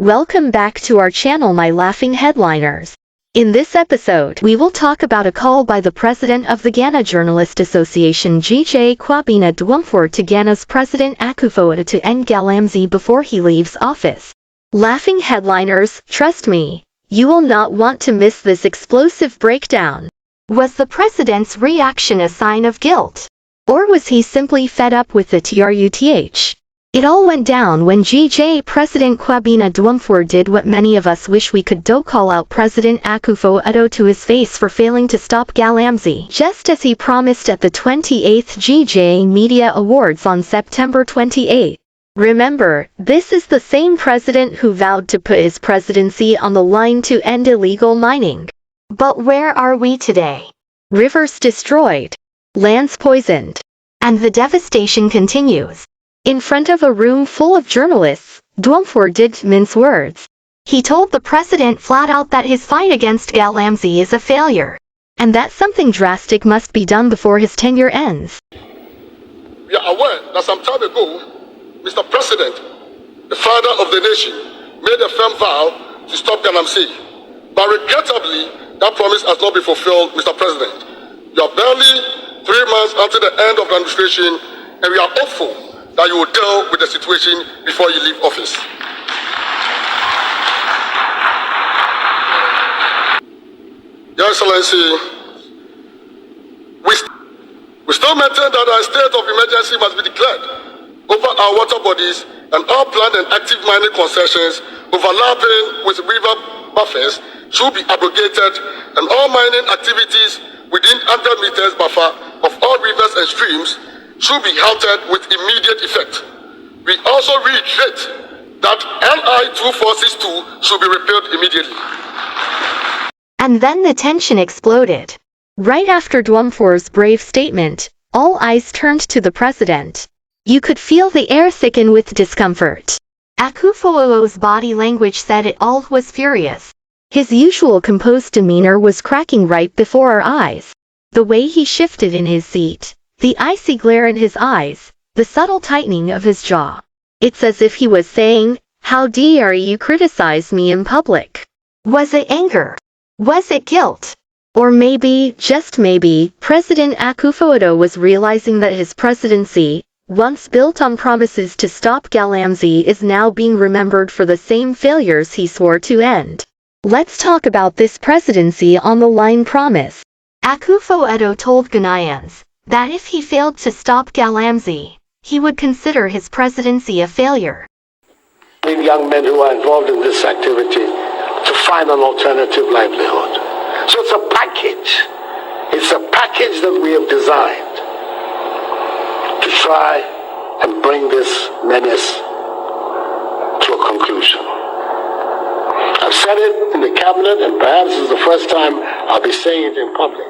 Welcome back to our channel, my laughing headliners. In this episode, we will talk about a call by the president of the Ghana Journalist Association GJA Kwabena Dwumfuor to Ghana's President Akufo-Addo to end Galamsey before he leaves office. Laughing headliners, trust me, you will not want to miss this explosive breakdown. Was the president's reaction a sign of guilt? Or was he simply fed up with the truth? It all went down when GJA President Kwabena Dwumfuor did what many of us wish we could do: call out President Akufo-Addo to his face for failing to stop Galamsey, just as he promised at the 28th GJA Media Awards on September 28. Remember, this is the same president who vowed to put his presidency on the line to end illegal mining. But where are we today? Rivers destroyed, lands poisoned, and the devastation continues. In front of a room full of journalists, Dwumfuor didn't mince words. He told the president flat out that his fight against Galamsey is a failure, and that something drastic must be done before his tenure ends. We are aware that some time ago, Mr. President, the father of the nation, made a firm vow to stop Galamsey. But regrettably, that promise has not been fulfilled, Mr. President. You are barely 3 months until the end of the administration, and we are hopeful that you will deal with the situation before you leave office. Your Excellency, we still maintain that a state of emergency must be declared over our water bodies, and all planned and active mining concessions overlapping with river buffers should be abrogated, and all mining activities within 100 meters buffer of all rivers and streams should be halted with immediate effect. We also reiterate that LI 2462 should be repealed immediately. And then the tension exploded. Right after Dwumfuor's brave statement, all eyes turned to the president. You could feel the air thicken with discomfort. Akufo-Addo's body language said it all. Was furious. His usual composed demeanor was cracking right before our eyes. The way he shifted in his seat, the icy glare in his eyes, the subtle tightening of his jaw. It's as if he was saying, "How dare you criticize me in public?" Was it anger? Was it guilt? Or maybe, just maybe, President Akufo-Addo was realizing that his presidency, once built on promises to stop Galamsey, is now being remembered for the same failures he swore to end. Let's talk about this presidency on the line promise. Akufo-Addo told Ghanaians that if he failed to stop Galamsey, he would consider his presidency a failure. We need young men who are involved in this activity to find an alternative livelihood. So it's a package. It's a package that we have designed to try and bring this menace to a conclusion. I've said it in the cabinet, and perhaps this is the first time I'll be saying it in public.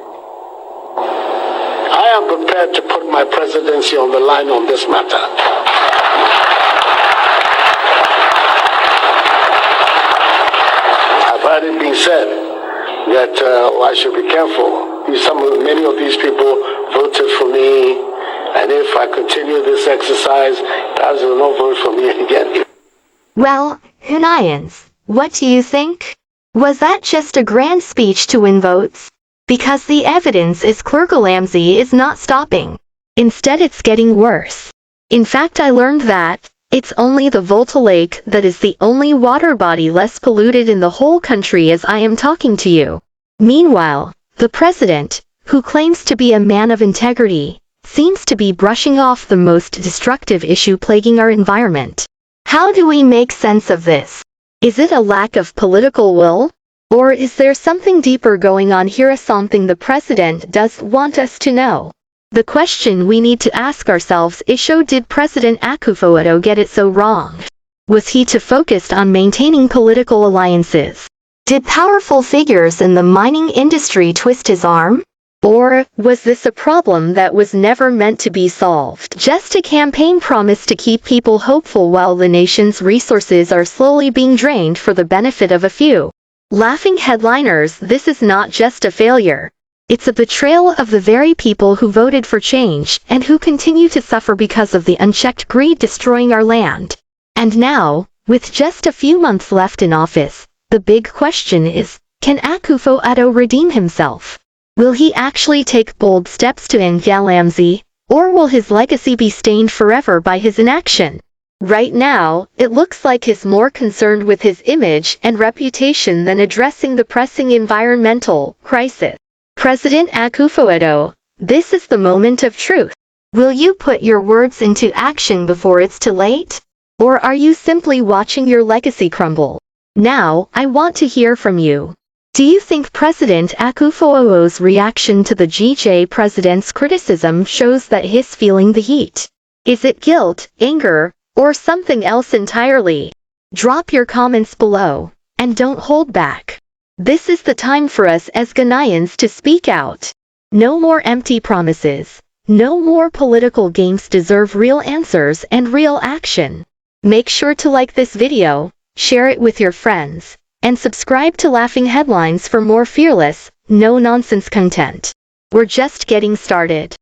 I am prepared to put my presidency on the line on this matter. I've heard it being said that I should be careful. Many of these people voted for me, and if I continue this exercise, perhaps they will not vote for me again. Well, Ghanaians, what do you think? Was that just a grand speech to win votes? Because the evidence is clear: Galamsey is not stopping. Instead, it's getting worse. In fact, I learned that it's only the Volta Lake that is the only water body less polluted in the whole country as I am talking to you. Meanwhile, the president, who claims to be a man of integrity, seems to be brushing off the most destructive issue plaguing our environment. How do we make sense of this? Is it a lack of political will? Or is there something deeper going on here, something the president does want us to know? The question we need to ask ourselves is, did President Akufo-Addo get it so wrong? Was he too focused on maintaining political alliances? Did powerful figures in the mining industry twist his arm? Or was this a problem that was never meant to be solved? Just a campaign promise to keep people hopeful while the nation's resources are slowly being drained for the benefit of a few. Laughing headliners, this is not just a failure. It's a betrayal of the very people who voted for change and who continue to suffer because of the unchecked greed destroying our land. And now, With just a few months left in office, the big question is, can Akufo-Addo redeem himself? Will he actually take bold steps to end Galamsey, or will his legacy be stained forever by his inaction? Right now, it looks like he's more concerned with his image and reputation than addressing the pressing environmental crisis. President Akufo-Addo, this is the moment of truth. Will you put your words into action before it's too late? Or are you simply watching your legacy crumble? Now, I want to hear from you. Do you think President Akufo-Addo's reaction to the GJA president's criticism shows that he's feeling the heat? Is it guilt, anger, or something else entirely? Drop your comments below, and don't hold back. This is the time for us as Ghanaians to speak out. No more empty promises. No more political games. Deserve real answers and real action. Make sure to like this video, share it with your friends, and subscribe to Laughing Headlines for more fearless, no-nonsense content. We're just getting started.